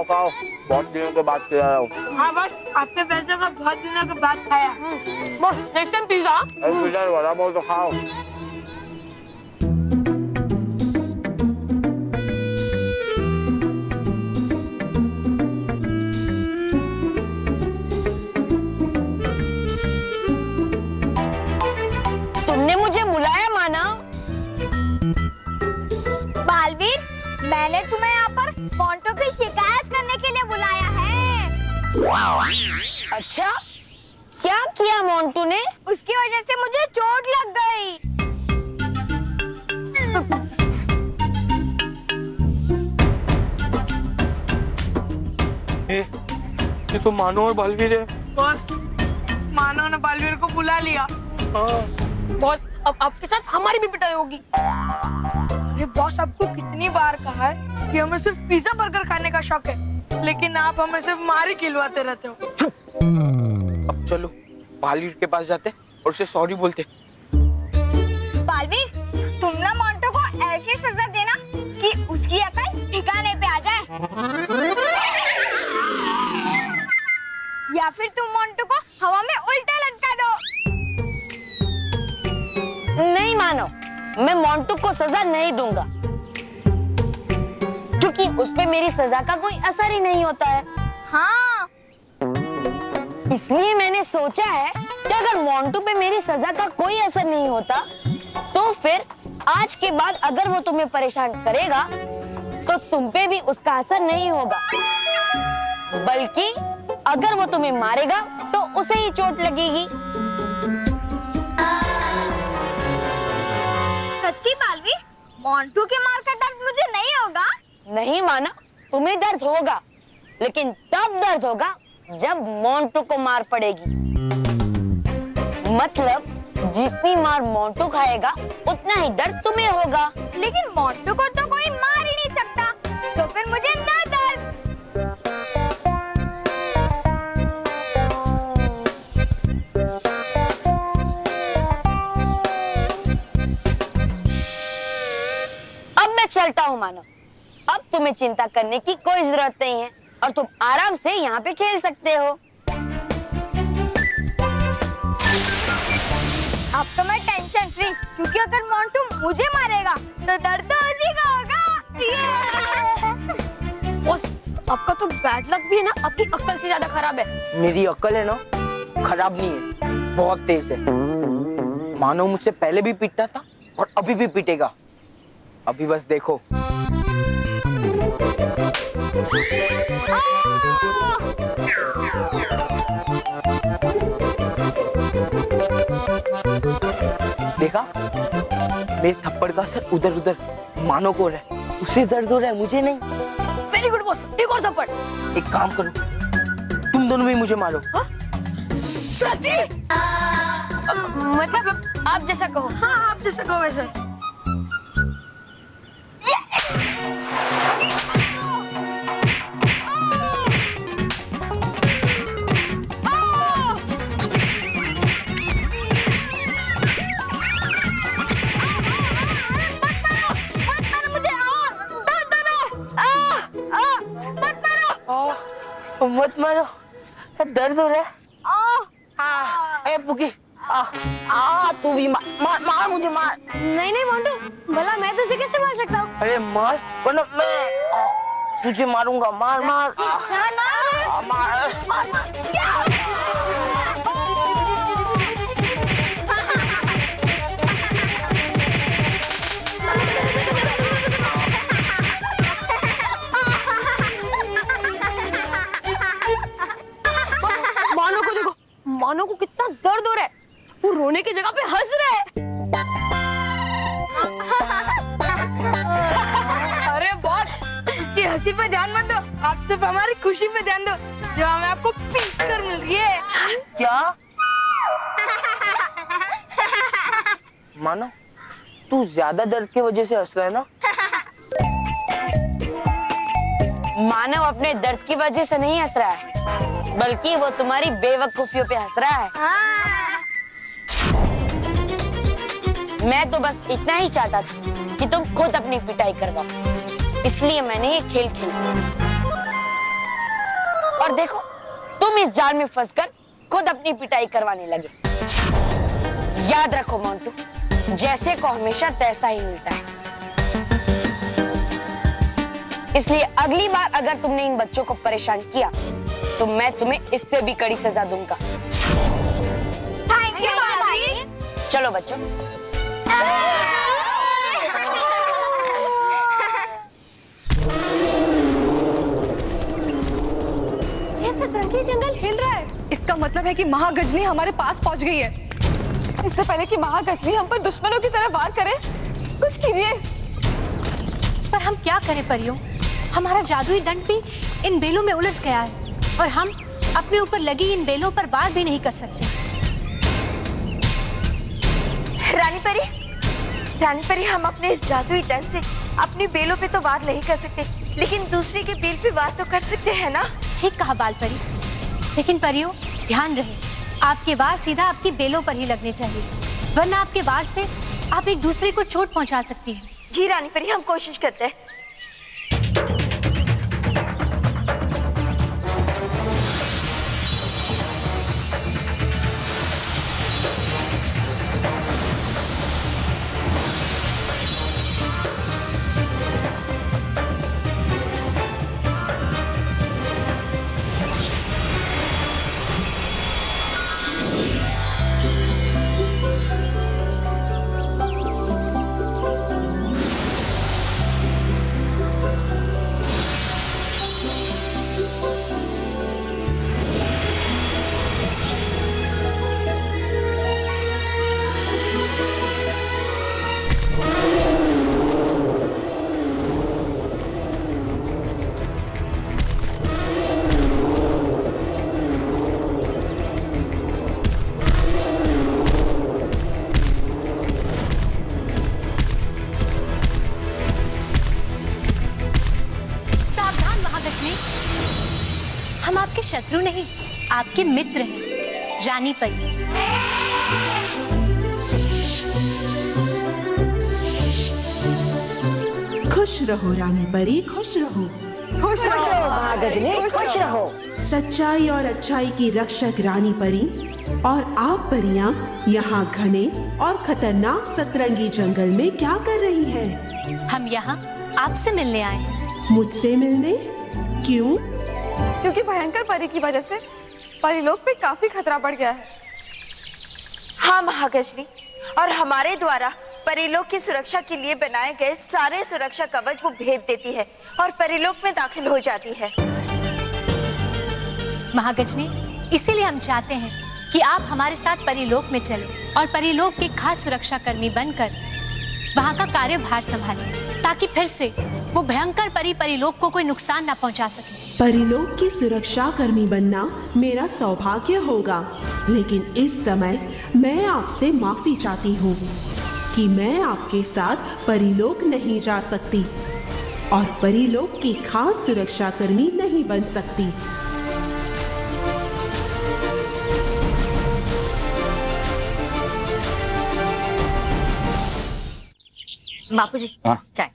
खाओ खाओ, बहुत दिनों के बाद खिला रहा हूँ। हाँ बस आपके पैसे का बहुत दिनों के बाद खाया। बस next time pizza. Pizza vada pav तो खाओ। तुमने मुझे बुलाया मानव? बालवीर, मैंने तुम्हें यहाँ पर मोंटू की शिकायत करने के लिए बुलाया है। अच्छा, क्या किया मोंटू ने? उसकी वजह से मुझे चोट लग गई। ये तो मानो और बलवीर है। बॉस, मानव ने बालवीर को बुला लिया। बॉस, अब आपके साथ हमारी भी पिटाई होगी। अरे बॉस, आपको कितनी बार कहा है कि हमें सिर्फ पिज्जा बर्गर खाने का शौक है, लेकिन आप हमें सिर्फ मार ही खिलवाते रहते हो। अब चलो बलवीर के पास जाते और उसे सॉरी बोलते। बालवीर, तुम ना मोंटू को ऐसी सजा देना कि उसकी अकल ठिकाने पे आ जाए। या फिर तुम मोंटू को हवा में उल्टा लटका दो। नहीं मानो, मैं मोंटू को सजा नहीं दूंगा, क्योंकि उस पे मेरी सजा का कोई असर ही नहीं होता है। हाँ, इसलिए मैंने सोचा है कि अगर मोंटू पे मेरी सजा का कोई असर नहीं होता, तो फिर आज के बाद अगर वो तुम्हें परेशान करेगा, तो तुम पे भी उसका असर नहीं होगा, बल्कि अगर वो तुम्हें मारेगा तो उसे ही चोट लगेगी। सच्ची बालवीर, मोंटू के मार का दर्द मुझे नहीं होगा? नहीं माना, तुम्हें दर्द होगा, लेकिन तब दर्द होगा जब मोंटू को मार पड़ेगी। मतलब जितनी मार मोंटू खाएगा उतना ही दर्द तुम्हें होगा। लेकिन मोंटू को तो कोई मार ही नहीं सकता, तो फिर मुझे ना दर्द। अब मैं चलता हूँ मानव, अब तुम्हें चिंता करने की कोई जरूरत नहीं है और तुम आराम से यहाँ पे खेल सकते हो। अब तो मैं टेंशन फ्री, क्योंकि अगर मोंटू मुझे मारेगा तो दर्द तो उसी का होगा। बॉस, आपका तो बैड लक भी है ना, आपकी अक्ल से ज्यादा खराब है। मेरी अक्ल है ना, खराब नहीं है, बहुत तेज है। मानो मुझसे पहले भी पीटता था और अभी भी पीटेगा। अभी बस देखो। देखा, मेरे थप्पड़ का असर उधर उधर मानो को हो रहा है, उसे दर्द हो रहा है, मुझे नहीं। वेरी गुड बॉस, एक और थप्पड़। एक काम करो, तुम दोनों भी मुझे मारो। सच्ची? मतलब आप जैसा कहो। हाँ, आप जैसा कहो वैसा। मत मारो, दर्द हो रहा है। ए पुकी, तू भी मार मुझे, मार। नहीं नहीं मोंटू, भला मैं तुझे कैसे मार सकता हूँ? अरे मार, वरना मैं तुझे मारूंगा। मार मार अच्छा ना, मार। मानो को देखो, मानो को कितना दर्द हो रहा है, वो रोने की जगह पे हंस रहा है। अरे बॉस, उसकी हंसी पे ध्यान मत दो, आप सिर्फ हमारी खुशी पे ध्यान दो जो हमें आपको पीट कर मिल रही है। क्या? मानो तू ज्यादा दर्द की वजह से हंस रहा है ना? मानव अपने दर्द की वजह से नहीं हंस रहा है, बल्कि वो तुम्हारी बेवकूफियों पे हंस रहा है। मैं तो बस इतना ही चाहता था कि तुम खुद अपनी पिटाई करवाओ, इसलिए मैंने ये खेल खेला। और देखो तुम इस जाल में फंसकर खुद अपनी पिटाई करवाने लगे। याद रखो मोंटू, जैसे को हमेशा तैसा ही मिलता है। इसलिए अगली बार अगर तुमने इन बच्चों को परेशान किया तो मैं तुम्हें इससे भी कड़ी सजा दूंगा। थैंक यू भाभी। चलो बच्चों। ये जंगल हिल रहा है। इसका मतलब है कि महागजनी हमारे पास पहुंच गई है। इससे पहले कि महागजनी हम पर दुश्मनों की तरह वार करे, कुछ कीजिए। पर हम क्या करें परियों, हमारा जादुई दंड भी इन बेलों में उलझ गया है और हम अपने ऊपर लगी इन बेलों पर वार भी नहीं कर सकते। रानी परी, हम अपने इस जादुई दंड से अपनी बेलों पे तो वार नहीं कर सकते, लेकिन दूसरे के बेल पे वार तो कर सकते हैं ना। ठीक कहा बाल परी, लेकिन परियों ध्यान रहे, आपके वार सीधा आपकी बेलों पर ही लगने चाहिए, वरना आपके वार से आप एक दूसरे को चोट पहुंचा सकती हैं। जी रानी परी, हम कोशिश करते हैं। हम आपके शत्रु नहीं, आपके मित्र हैं, रानी परी। खुश रहो रानी परी, खुश रहो। खुश रहो महागजनी, खुश रहो। सच्चाई और अच्छाई की रक्षक रानी परी और आप परियां यहाँ घने और खतरनाक सतरंगी जंगल में क्या कर रही हैं? हम यहाँ आपसे मिलने आए हैं। मुझसे मिलने? क्यों? क्योंकि भयंकर परी की वजह से परिलोक पे काफी खतरा बढ़ गया है। हाँ महागजनी, और हमारे द्वारा परिलोक की सुरक्षा के लिए बनाए गए सारे सुरक्षा कवच वो भेद देती है और परिलोक में दाखिल हो जाती है। महागजनी, इसीलिए हम चाहते हैं कि आप हमारे साथ परिलोक में चलें और परिलोक के खास सुरक्षा कर्मी बनकर वहाँ का कार्यभार संभालें, ताकि फिर से वो भयंकर परी परिलोक को कोई नुकसान ना पहुँचा सके। परिलोक की सुरक्षा कर्मी बनना मेरा सौभाग्य होगा, लेकिन इस समय मैं आपसे माफी चाहती हूँ कि मैं आपके साथ परिलोक नहीं जा सकती और परिलोक की खास सुरक्षा कर्मी नहीं बन सकती। बापूजी, चाय।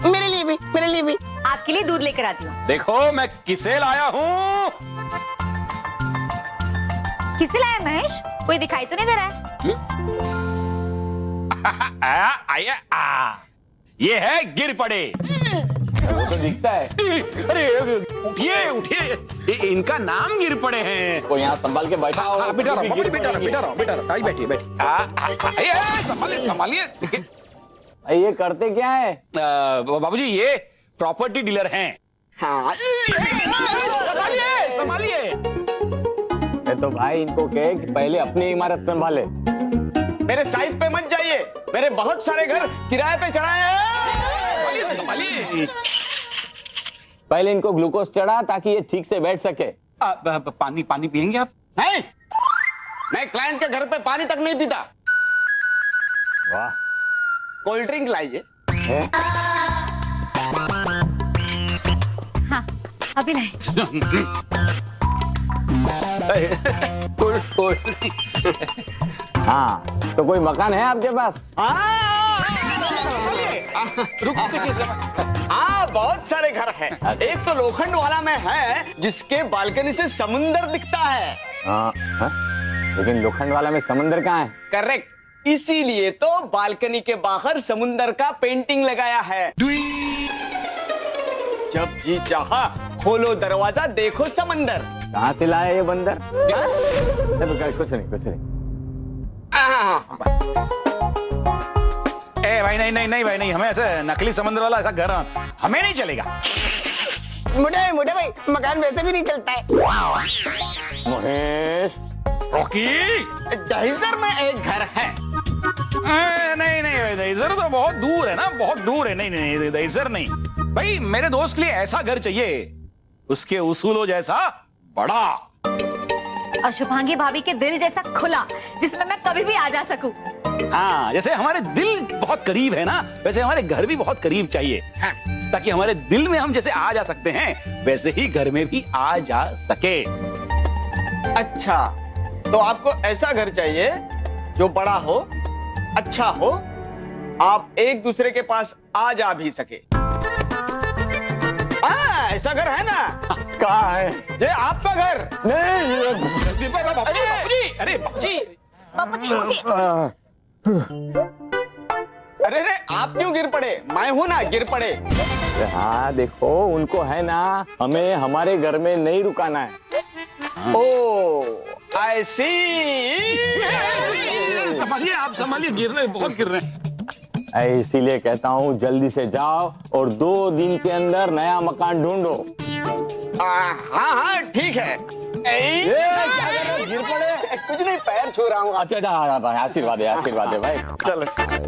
मेरे लिए भी आपके लिए दूध लेकर आती हूँ। देखो मैं किसे लाया हूँ। किसे लाया महेश? कोई दिखाई तो नहीं दे रहा है। ये है गिर पड़े। वो तो दिखता है। अरे उठिए उठिए, इनका नाम गिर पड़े हैं। को यहाँ संभाल के बैठा हो। बेटा रहो, आई बैठिए। संभालिए। ये करते क्या है? बाबूजी ये प्रॉपर्टी डीलर हैं। हाँ संभालिए। तो भाई इनको कहे कि पहले अपनी इमारत संभाले। मेरे साइज पे मत जाइए, मेरे बहुत सारे घर किराए पे चढ़ाए हैं। संभालिए। पहले इनको ग्लूकोज चढ़ा ताकि ये ठीक से बैठ सके। पानी पियेंगे आप? हैं? मैं क्लाइंट के घर पे पानी तक नहीं पीता। वाह। कोल्ड ड्रिंक लाइए। हाँ, अभी नहीं। हाँ, तो कोई मकान है आपके पास? रुक देखिए। हाँ, बहुत सारे घर हैं। एक तो लोखंड वाला में है जिसके बालकनी से समुंदर दिखता है। हाँ, हाँ? लेकिन लोखंड वाला में समुंदर कहाँ है? करेक्ट, इसीलिए तो बालकनी के बाहर समुंदर का पेंटिंग लगाया है। जब जी चाहा खोलो दरवाजा, देखो समंदर। कहाँ से लाया ये बंदर? क्या? कुछ नहीं, कुछ नहीं। ए भाई, नहीं भाई, नहीं, हमें ऐसे नकली समंदर वाला ऐसा घर हमें नहीं चलेगा। मोटे भाई, मकान वैसे भी नहीं चलता है। महेश, रॉकी, दहिसर में एक घर है। नहीं भाई, दहिसर तो बहुत दूर है ना, बहुत दूर है। नहीं, दहिसर नहीं भाई, मेरे दोस्त के लिए ऐसा घर चाहिए उसके उसूलों जैसा बड़ा, और शुभांगी भाभी के दिल जैसा खुला, जिसमें मैं कभी भी आ जा सकूं। हाँ, जैसे हमारे दिल बहुत करीब है ना, वैसे हमारे घर भी बहुत करीब चाहिए। हाँ, ताकि हमारे दिल में हम जैसे आ जा सकते हैं, वैसे ही घर में भी आ जा सके। अच्छा, तो आपको ऐसा घर चाहिए जो बड़ा हो, अच्छा हो, आप एक दूसरे के पास आ जा भी सके। ऐसा घर है ना? कहाँ है? ये आपका घर। नहीं, अरे बाबूजी, अरे आप क्यों गिर पड़े? मैं हूं ना, गिर पड़े। हाँ देखो, उनको है ना, हमें हमारे घर में नहीं रुकाना है। ओ, आई सी। संभालिए, आप संभालिए, गिर रहे, बहुत गिर रहे हैं। इसीलिए कहता हूँ जल्दी से जाओ और 2 दिन के अंदर नया मकान ढूंढो। हाँ, ठीक है। गिर पड़े? कुछ नहीं, पैर छू रहा हूँ। अच्छा, आशीर्वाद है भाई। चलो,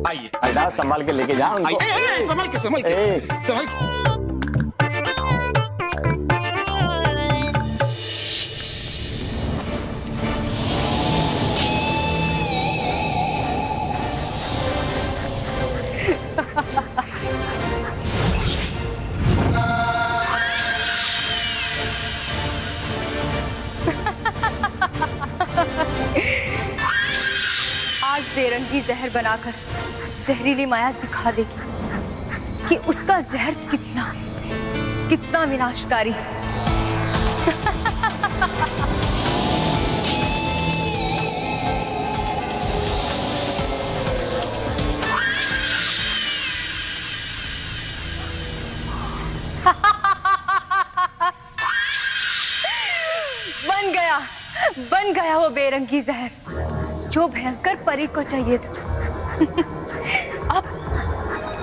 आइए, संभाल के लेके जाओ उनको। संभाल के। आज बेरंगी जहर बनाकर जहरीली माया दिखा देगी कि उसका जहर कितना विनाशकारी है। बन गया वो बेरंगी जहर जो भयंकर परी को चाहिए था।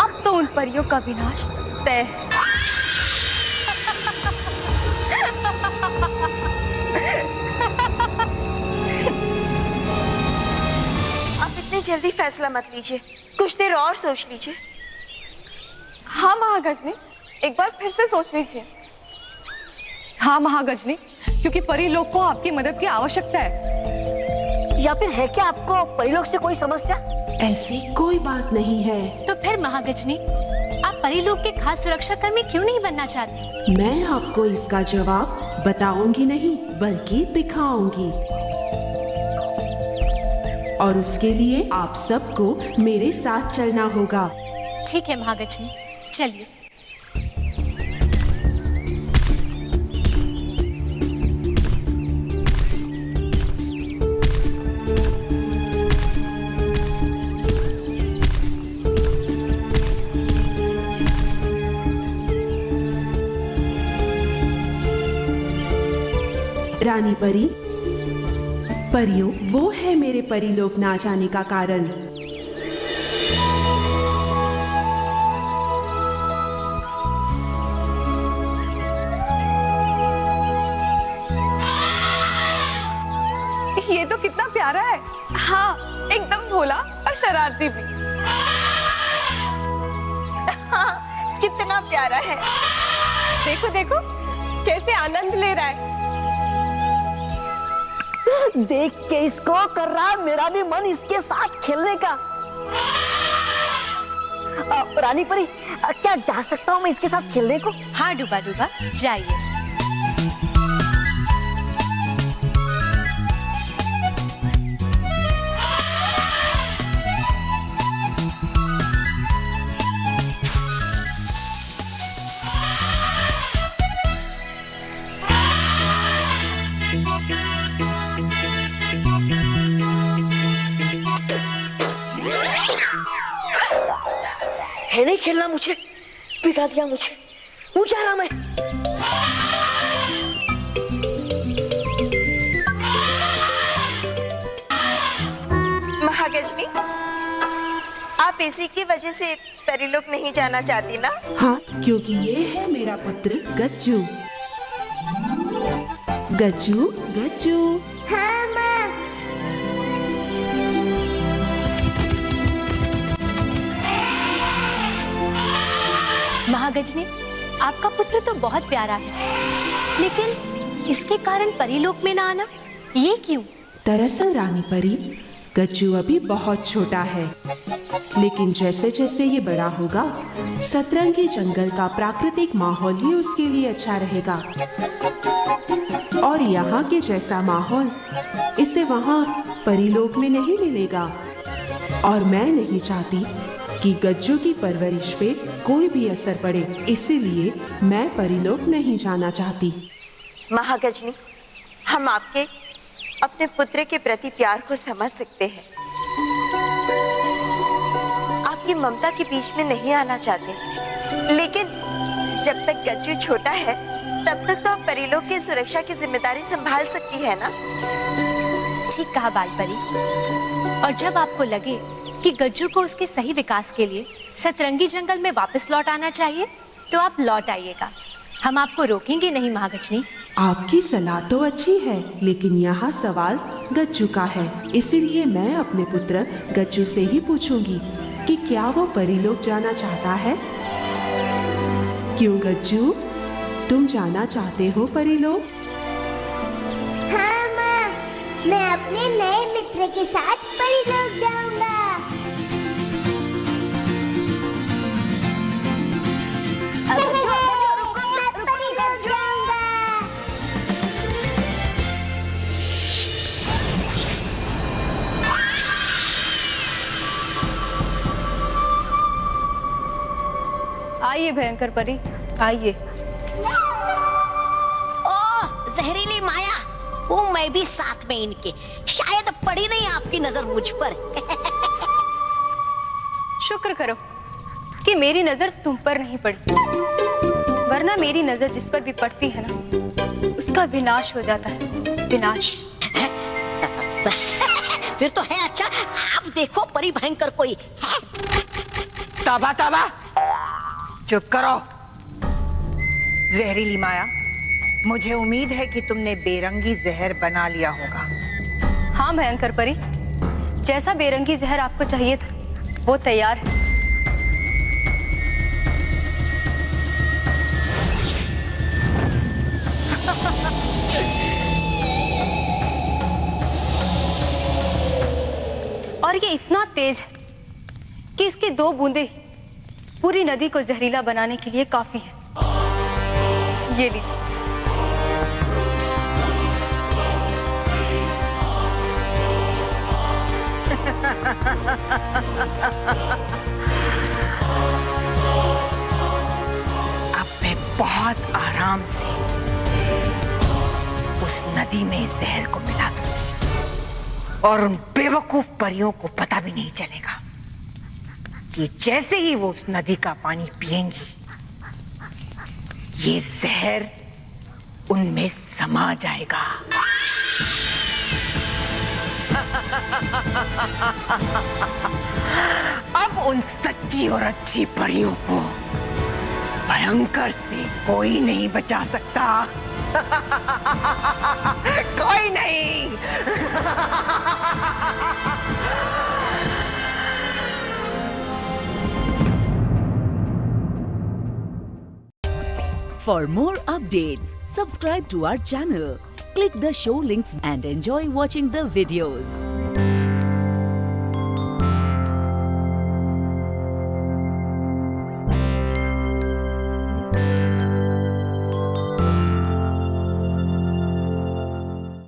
अब तो उन परियों का विनाश तय है। आप इतनी जल्दी फैसला मत लीजिए, कुछ देर और सोच लीजिए। हाँ महागजनी, एक बार फिर से सोच लीजिए। हाँ महागजनी, क्योंकि परिलोक को आपकी मदद की आवश्यकता है। या फिर है क्या आपको परिलोक से कोई समस्या? ऐसी कोई बात नहीं है। तो फिर महागजनी, आप परिलोक के खास सुरक्षा कर्मी क्यों नहीं बनना चाहते? मैं आपको इसका जवाब बताऊंगी नहीं, बल्कि दिखाऊंगी। और उसके लिए आप सबको मेरे साथ चलना होगा। ठीक है महागजनी, चलिए। रानी परी, परियों, वो है मेरे परिलोक ना जाने का कारण। ये तो कितना प्यारा है। हाँ, एकदम भोला और शरारती भी। हाँ, कितना प्यारा है। देखो देखो कैसे आनंद ले रहा है। देख के इसको कर रहा मेरा भी मन इसके साथ खेलने का। रानी परी, क्या जा सकता हूँ मैं इसके साथ खेलने को? हाँ डूबा डूबा, जाइए। है नहीं खेलना मुझे, पिघा दिया मुझे, ऊंचा रहा मैं। महागजनी, आप इसी की वजह से परीलोक नहीं जाना चाहती ना? हाँ, क्योंकि ये है मेरा पुत्र गज्जू। गज्जू, गज्जू। हाँ माँ। महागजनी, आपका पुत्र तो बहुत प्यारा है, लेकिन इसके कारण परीलोक में ना आना, ये क्यों? दरअसल रानी परी, गज्जू अभी बहुत छोटा है, लेकिन जैसे जैसे ये बड़ा होगा, सतरंगी जंगल का प्राकृतिक माहौल ही उसके लिए अच्छा रहेगा। और यहाँ के जैसा माहौल इसे वहाँ परीलोक में नहीं मिलेगा। और मैं नहीं चाहती कि गज्जू की परवरिश पे कोई भी असर पड़े, इसीलिए मैं परीलोक नहीं जाना चाहती। महागजनी, हम आपके अपने पुत्र के प्रति प्यार को समझ सकते हैं। आपकी ममता के बीच में नहीं आना चाहते, लेकिन जब तक गज्जू छोटा है तब तक तो आप परीलोक की सुरक्षा की जिम्मेदारी संभाल सकती है ना? ठीक कहा बालपरी। और जब आपको लगे कि गज्जू को उसके सही विकास के लिए सतरंगी जंगल में वापस लौट आना चाहिए, तो आप लौट आइएगा। हम आपको रोकेंगे नहीं महागजनी। आपकी सलाह तो अच्छी है, लेकिन यहाँ सवाल गज्जू का है, इसीलिए मैं अपने पुत्र गज्जू से ही पूछूंगी कि क्या वो परीलोक जाना चाहता है। क्यों गज्जू, तुम जाना चाहते हो परीलोक? हाँ माँ, मैं अपने नए मित्र के साथ परीलोक जाऊंगा। परीलोक जाऊंगा। आइए भयंकर परी, आइए। जहरीली माया, हूँ मैं भी साथ में इनके। शायद पड़ी नहीं आपकी नजर मुझ पर। शुक्र करो कि मेरी नजर तुम पर नहीं पड़ी, वरना मेरी नजर जिस पर भी पड़ती है ना, उसका विनाश हो जाता है। विनाश। फिर तो है। अच्छा, आप देखो परी भयंकर कोई है? ताबा ताबा, चुप करो। जहरीली माया, मुझे उम्मीद है कि तुमने बेरंगी जहर बना लिया होगा। हाँ भयंकर परी, जैसा बेरंगी जहर आपको चाहिए था वो तैयार है। और ये इतना तेज है कि इसकी 2 बूंदे पूरी नदी को जहरीला बनाने के लिए काफी है। ये लीजिए। अब मैं बहुत आराम से उस नदी में जहर को मिला दूंगी और उन बेवकूफ परियों को पता भी नहीं चलेगा कि जैसे ही वो उस नदी का पानी पिएंगी, ये जहर उनमें समा जाएगा। अब उन सच्ची और अच्छी परियों को भयंकर से कोई नहीं बचा सकता। कोई नहीं। For more updates, subscribe to our channel, click the show links and enjoy watching the videos.